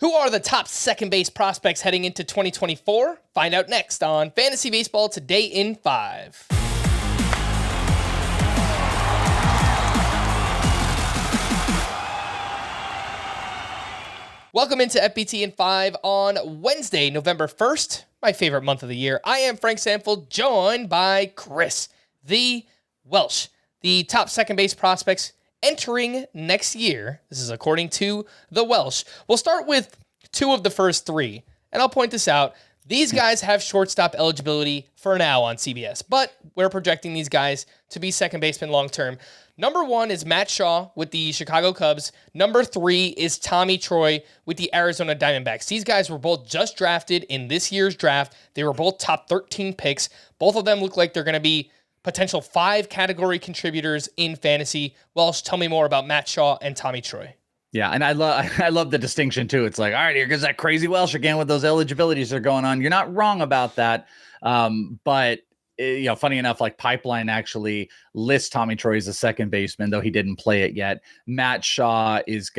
Who are the top second base prospects heading into 2024? Find out next on Fantasy Baseball Today in 5. Welcome into FBT in 5 on Wednesday, November 1st, my favorite month of the year. I am Frank Sample, joined by Chris, the Welsh, the top second base prospects entering next year. This is according to the Welsh. We'll start with two of the first three, and I'll point this out. These guys have shortstop eligibility for now on CBS, but we're projecting these guys to be second baseman long term. Number 1 is Matt Shaw with the Chicago Cubs. Number 3 is Tommy Troy with the Arizona Diamondbacks. These guys were both just drafted in this year's draft. They were both top 13 picks. Both of them look like they're going to be potential 5 category contributors in fantasy. Welsh, tell me more about Matt Shaw and Tommy Troy. Yeah, and I love the distinction too. It's like, all right, here goes that crazy Welsh again with those eligibilities that are going on. You're not wrong about that, but funny enough, like Pipeline actually lists Tommy Troy as a second baseman, though he didn't play it yet. Matt Shaw is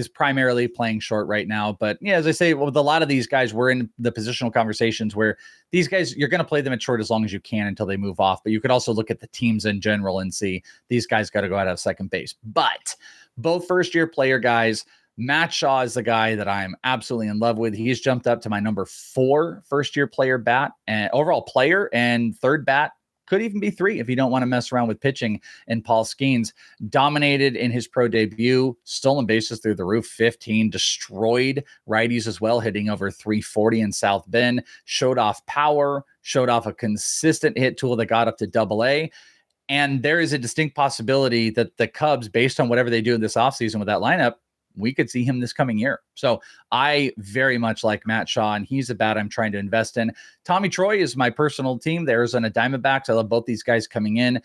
primarily playing short right now, but yeah, as I say, with a lot of these guys, we're in the positional conversations where these guys, you're going to play them at short as long as you can until they move off. But you could also look at the teams in general and see these guys got to go out of second base. But both first-year player guys. Matt Shaw is the guy that I'm absolutely in love with. He's jumped up to my number 4 first-year player bat and overall player, and third bat could even be 3 if you don't want to mess around with pitching. And Paul Skeens dominated in his pro debut, stolen bases through the roof, 15, destroyed righties as well, hitting over 340 in South Bend, showed off power, showed off a consistent hit tool that got up to AA. And there is a distinct possibility that the Cubs, based on whatever they do in this offseason with that lineup, we could see him this coming year. So I very much like Matt Shaw, and he's a bat I'm trying to invest in. Tommy Troy is my personal team. The Arizona Diamondbacks. I love both these guys coming in.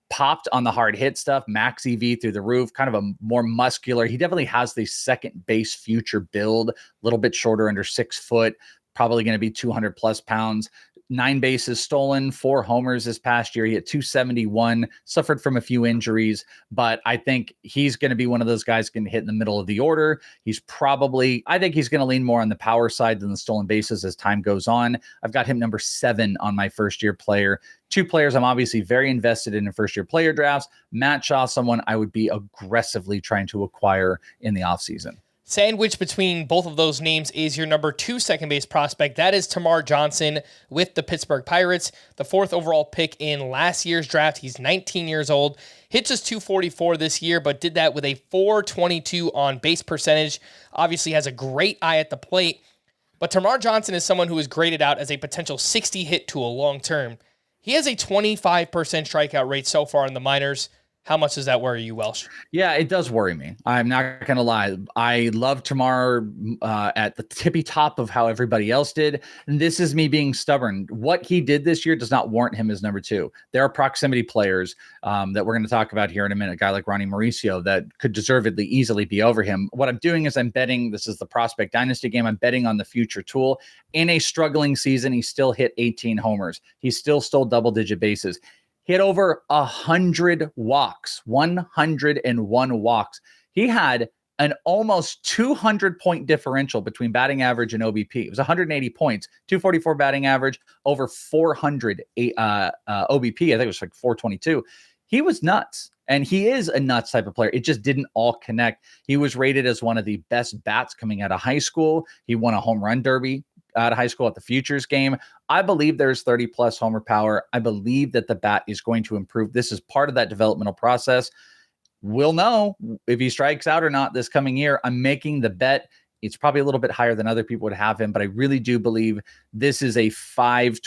Popped on the hard hit stuff, max EV through the roof, kind of a more muscular. He definitely has the second base future build, a little bit shorter, under 6 foot, probably going to be 200 plus pounds. 9 bases stolen, 4 homers this past year. He hit 271, suffered from a few injuries, but I think he's going to be one of those guys going to hit in the middle of the order. I think he's going to lean more on the power side than the stolen bases as time goes on. I've got him number 7 on my first year player. 2 players I'm obviously very invested in first year player drafts. Matt Shaw, someone I would be aggressively trying to acquire in the offseason. Sandwiched between both of those names is your number 2 second base prospect. That is Tamar Johnson with the Pittsburgh Pirates, the 4th overall pick in last year's draft. He's 19 years old, hit just 244 this year, but did that with a 422 on base percentage. Obviously has a great eye at the plate, but Tamar Johnson is someone who is graded out as a potential 60 hit tool long term. He has a 25% strikeout rate so far in the minors. How much does that worry you, Welsh? Yeah, it does worry me. I'm not going to lie. I love Tamar at the tippy top of how everybody else did. And this is me being stubborn. What he did this year does not warrant him as number 2. There are proximity players that we're going to talk about here in a minute. A guy like Ronny Mauricio that could deservedly easily be over him. What I'm doing is I'm betting, this is the Prospect Dynasty game, I'm betting on the future tool. In a struggling season, he still hit 18 homers. He still stole double-digit bases. He had over 100 walks, 101 walks. He had an almost 200-point differential between batting average and OBP. It was 180 points, 244 batting average, over 400 OBP. I think it was like 422. He was nuts, and he is a nuts type of player. It just didn't all connect. He was rated as one of the best bats coming out of high school. He won a home run derby out of high school at the Futures game. I believe there's 30 plus homer power. I believe that the bat is going to improve. This is part of that developmental process. We'll know if he strikes out or not this coming year. I'm making the bet. It's probably a little bit higher than other people would have him, but I really do believe this is a 5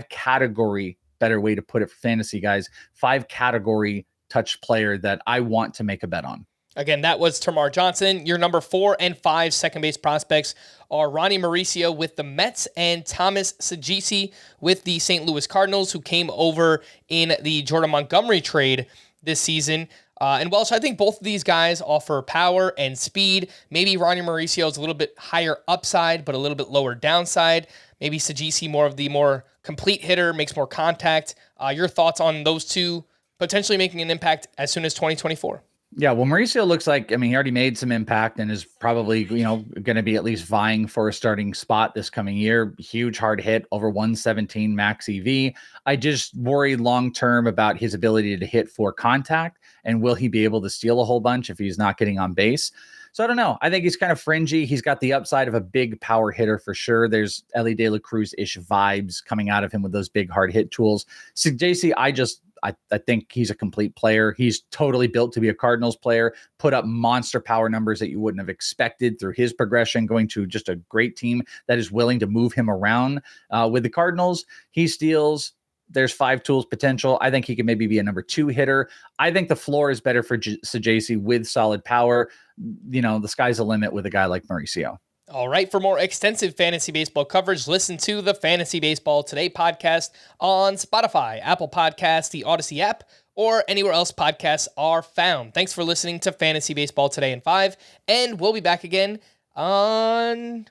category, better way to put it for fantasy guys, 5 category touch player that I want to make a bet on. Again, that was Termarr Johnson. Your number 4 and 5 second base prospects are Ronny Mauricio with the Mets and Thomas Saggese with the St. Louis Cardinals, who came over in the Jordan Montgomery trade this season. And Welsh, I think both of these guys offer power and speed. Maybe Ronny Mauricio is a little bit higher upside, but a little bit lower downside. Maybe Saggese more of the more complete hitter, makes more contact. Your thoughts on those two potentially making an impact as soon as 2024? Yeah, well, Mauricio looks like, I mean, he already made some impact and is probably, going to be at least vying for a starting spot this coming year. Huge hard hit, over 117 max EV. I just worry long term about his ability to hit for contact, and will he be able to steal a whole bunch if he's not getting on base? So I don't know. I think he's kind of fringy. He's got the upside of a big power hitter for sure. There's Ellie De La Cruz-ish vibes coming out of him with those big hard hit tools. So JC, I think he's a complete player. He's totally built to be a Cardinals player, put up monster power numbers that you wouldn't have expected through his progression, going to just a great team that is willing to move him around. With the Cardinals, he steals. There's 5 tools potential. I think he can maybe be a number 2 hitter. I think the floor is better for Saggese with solid power. The sky's the limit with a guy like Mauricio. All right, for more extensive fantasy baseball coverage, listen to the Fantasy Baseball Today podcast on Spotify, Apple Podcasts, the Audacy app, or anywhere else podcasts are found. Thanks for listening to Fantasy Baseball Today in 5, and we'll be back again on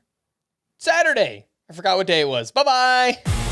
Saturday. I forgot what day it was. Bye-bye.